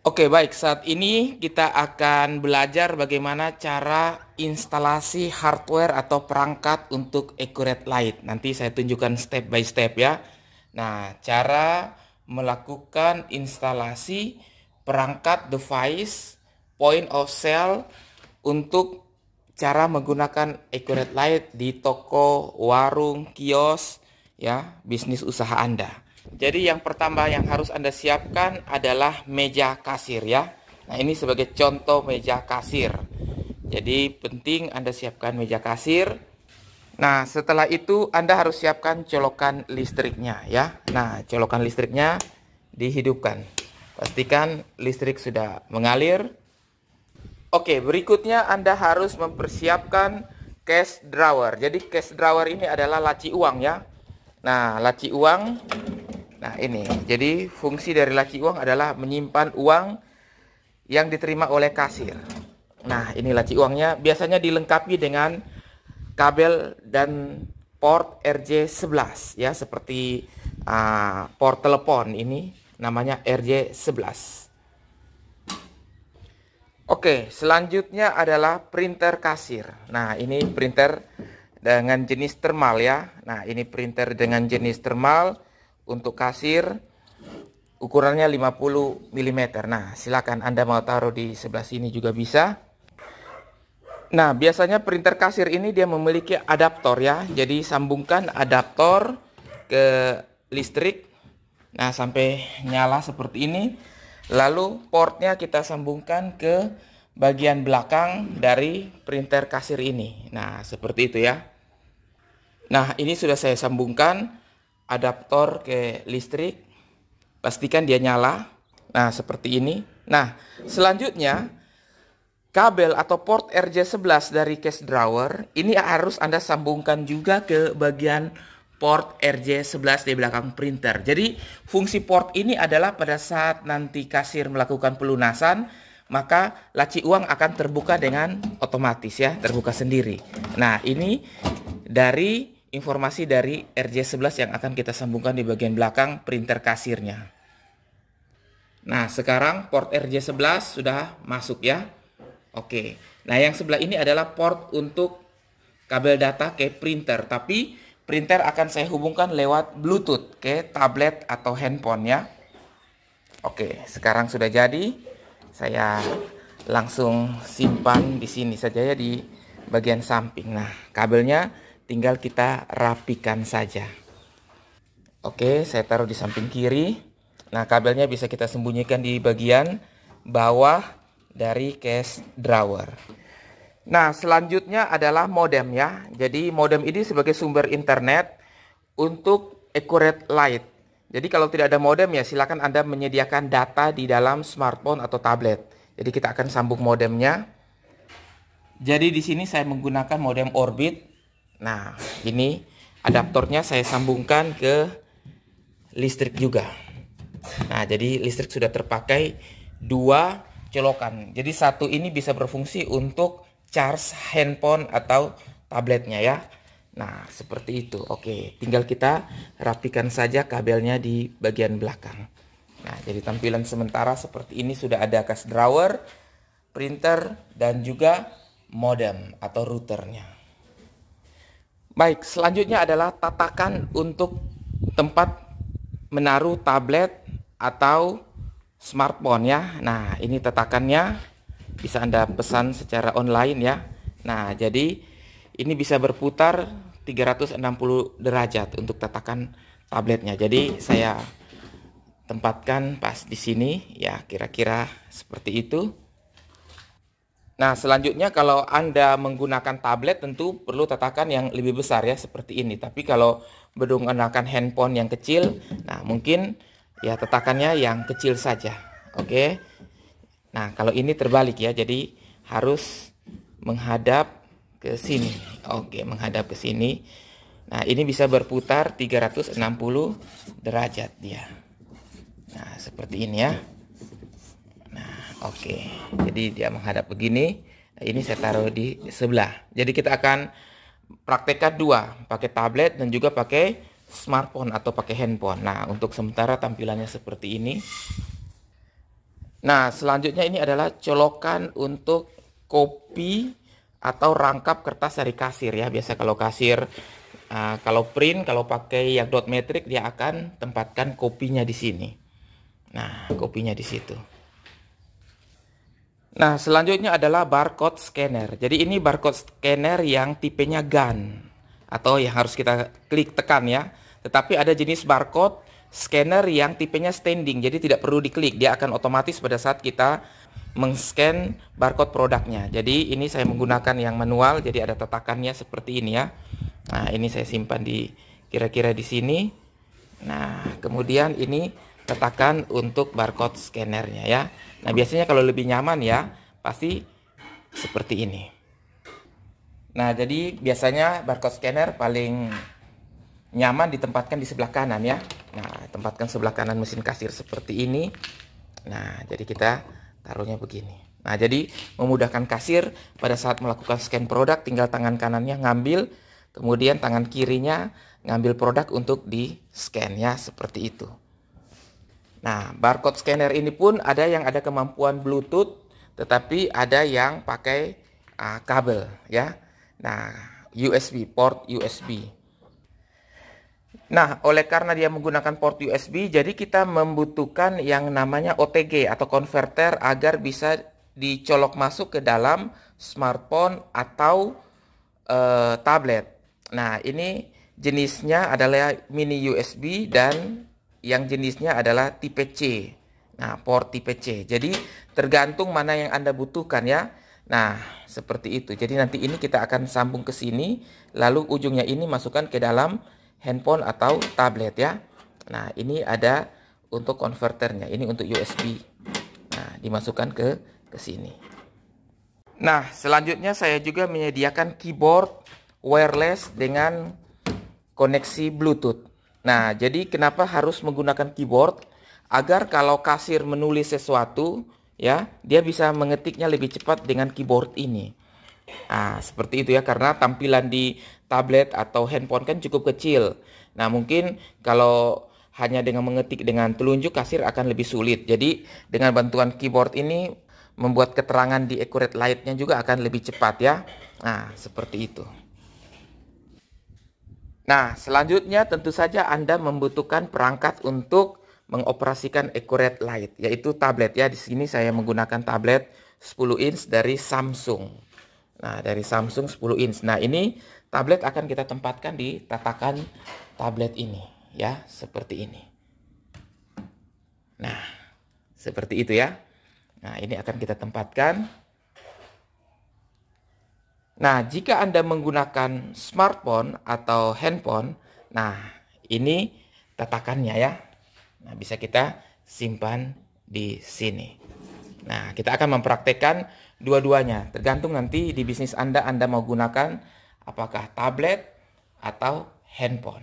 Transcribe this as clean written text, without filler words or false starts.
Oke, baik. Saat ini kita akan belajar bagaimana cara instalasi hardware atau perangkat untuk Accurate Light. Nanti saya tunjukkan step by step ya. Nah, cara melakukan instalasi perangkat device point of sale untuk cara menggunakan Accurate Light di toko, warung, kios, ya, bisnis usaha Anda. Jadi yang pertama yang harus Anda siapkan adalah meja kasir ya. Nah, ini sebagai contoh meja kasir. Jadi penting Anda siapkan meja kasir. Nah, setelah itu Anda harus siapkan colokan listriknya ya. Nah, colokan listriknya dihidupkan. Pastikan listrik sudah mengalir. Oke, berikutnya Anda harus mempersiapkan cash drawer. Jadi cash drawer ini adalah laci uang ya. Nah, laci uang. Nah, ini. Jadi fungsi dari laci uang adalah menyimpan uang yang diterima oleh kasir. Nah, ini laci uangnya. Biasanya dilengkapi dengan kabel dan port RJ11 ya, seperti port telepon ini namanya RJ11. Oke, selanjutnya adalah printer kasir. Nah, ini printer dengan jenis thermal ya. Nah, ini printer dengan jenis thermal untuk kasir, ukurannya 50 mm. Nah, silakan Anda mau taruh di sebelah sini juga bisa. Nah, biasanya printer kasir ini dia memiliki adaptor ya. Jadi sambungkan adaptor ke listrik. Nah, sampai nyala seperti ini. Lalu portnya kita sambungkan ke bagian belakang dari printer kasir ini. Nah, seperti itu ya. Nah, ini sudah saya sambungkan adaptor ke listrik. Pastikan dia nyala. Nah, seperti ini. Nah, selanjutnya kabel atau port RJ11 dari cash drawer ini harus Anda sambungkan juga ke bagian port RJ11 di belakang printer. Jadi fungsi port ini adalah pada saat nanti kasir melakukan pelunasan, maka laci uang akan terbuka dengan otomatis ya, terbuka sendiri. Nah, ini dari informasi dari RJ11 yang akan kita sambungkan di bagian belakang printer kasirnya. Nah, sekarang port RJ11 sudah masuk ya. Oke. Nah, yang sebelah ini adalah port untuk kabel data ke printer. Tapi printer akan saya hubungkan lewat Bluetooth ke tablet atau handphone ya. Oke, sekarang sudah jadi. Saya langsung simpan di sini saja ya, di bagian samping. Nah, kabelnya tinggal kita rapikan saja. Oke, saya taruh di samping kiri. Nah, kabelnya bisa kita sembunyikan di bagian bawah dari cash drawer. Nah, selanjutnya adalah modem ya. Jadi modem ini sebagai sumber internet untuk Accurate Light. Jadi kalau tidak ada modem ya silakan Anda menyediakan data di dalam smartphone atau tablet. Jadi kita akan sambung modemnya. Jadi di sini saya menggunakan modem Orbit. Nah, ini adaptornya saya sambungkan ke listrik juga. Nah, jadi listrik sudah terpakai dua colokan. Jadi satu ini bisa berfungsi untuk charge handphone atau tabletnya ya. Nah, seperti itu. Oke, tinggal kita rapikan saja kabelnya di bagian belakang. Nah, jadi tampilan sementara seperti ini, sudah ada cash drawer, printer, dan juga modem atau routernya. Baik, selanjutnya adalah tatakan untuk tempat menaruh tablet atau smartphone ya. Nah, ini tatakannya bisa Anda pesan secara online ya. Nah, jadi ini bisa berputar 360 derajat untuk tatakan tabletnya. Jadi saya tempatkan pas di sini ya, kira-kira seperti itu. Nah, selanjutnya kalau Anda menggunakan tablet tentu perlu tatakan yang lebih besar ya, seperti ini. Tapi kalau menggunakan handphone yang kecil, nah mungkin ya tatakannya yang kecil saja. Oke. Nah, kalau ini terbalik ya, jadi harus menghadap ke sini. Oke, menghadap ke sini. Nah, ini bisa berputar 360 derajat dia. Nah, seperti ini ya. Oke, jadi dia menghadap begini. Ini saya taruh di sebelah. Jadi kita akan praktekkan dua, pakai tablet dan juga pakai smartphone atau pakai handphone. Nah, untuk sementara tampilannya seperti ini. Nah, selanjutnya ini adalah colokan untuk kopi atau rangkap kertas dari kasir ya. Biasa kalau kasir, kalau print, kalau pakai yang dot matrix dia akan tempatkan kopinya di sini. Nah, kopinya di situ. Nah, selanjutnya adalah barcode scanner. Jadi ini barcode scanner yang tipenya GAN atau yang harus kita klik tekan ya. Tetapi ada jenis barcode scanner yang tipenya standing. Jadi tidak perlu diklik, dia akan otomatis pada saat kita mengscan barcode produknya. Jadi ini saya menggunakan yang manual, jadi ada tatakannya seperti ini ya. Nah, ini saya simpan di kira-kira di sini. Nah, kemudian ini tatakan untuk barcode scannernya ya. Nah, biasanya kalau lebih nyaman ya pasti seperti ini. Nah, jadi biasanya barcode scanner paling nyaman ditempatkan di sebelah kanan ya. Nah, tempatkan sebelah kanan mesin kasir seperti ini. Nah, jadi kita taruhnya begini. Nah, jadi memudahkan kasir pada saat melakukan scan produk, tinggal tangan kanannya ngambil, kemudian tangan kirinya ngambil produk untuk di scan ya, seperti itu. Nah, barcode scanner ini pun ada yang ada kemampuan Bluetooth, tetapi ada yang pakai kabel ya. Nah, USB, port USB. Nah, oleh karena dia menggunakan port USB, jadi kita membutuhkan yang namanya OTG atau converter agar bisa dicolok masuk ke dalam smartphone atau tablet. Nah, ini jenisnya adalah mini USB dan yang jenisnya adalah tipe C. Nah, port tipe C. Jadi tergantung mana yang Anda butuhkan ya. Nah, seperti itu. Jadi nanti ini kita akan sambung ke sini, lalu ujungnya ini masukkan ke dalam handphone atau tablet ya. Nah, ini ada untuk konverternya. Ini untuk USB. Nah, dimasukkan ke sini. Nah, selanjutnya saya juga menyediakan keyboard wireless dengan koneksi Bluetooth. Nah, jadi kenapa harus menggunakan keyboard? Agar kalau kasir menulis sesuatu, ya, dia bisa mengetiknya lebih cepat dengan keyboard ini. Nah, seperti itu ya, karena tampilan di tablet atau handphone kan cukup kecil. Nah, mungkin kalau hanya dengan mengetik dengan telunjuk, kasir akan lebih sulit. Jadi, dengan bantuan keyboard ini, membuat keterangan di accurate light-nya juga akan lebih cepat ya. Nah, seperti itu. Nah, selanjutnya tentu saja Anda membutuhkan perangkat untuk mengoperasikan accurate light, yaitu tablet ya. Di sini saya menggunakan tablet 10 inch dari Samsung. Nah, dari Samsung 10 inch. Nah, ini tablet akan kita tempatkan di tatakan tablet ini ya, seperti ini. Nah, seperti itu ya. Nah, ini akan kita tempatkan. Nah, jika Anda menggunakan smartphone atau handphone, nah ini tatakannya ya. Nah, bisa kita simpan di sini. Nah, kita akan mempraktekkan dua-duanya. Tergantung nanti di bisnis Anda mau gunakan apakah tablet atau handphone.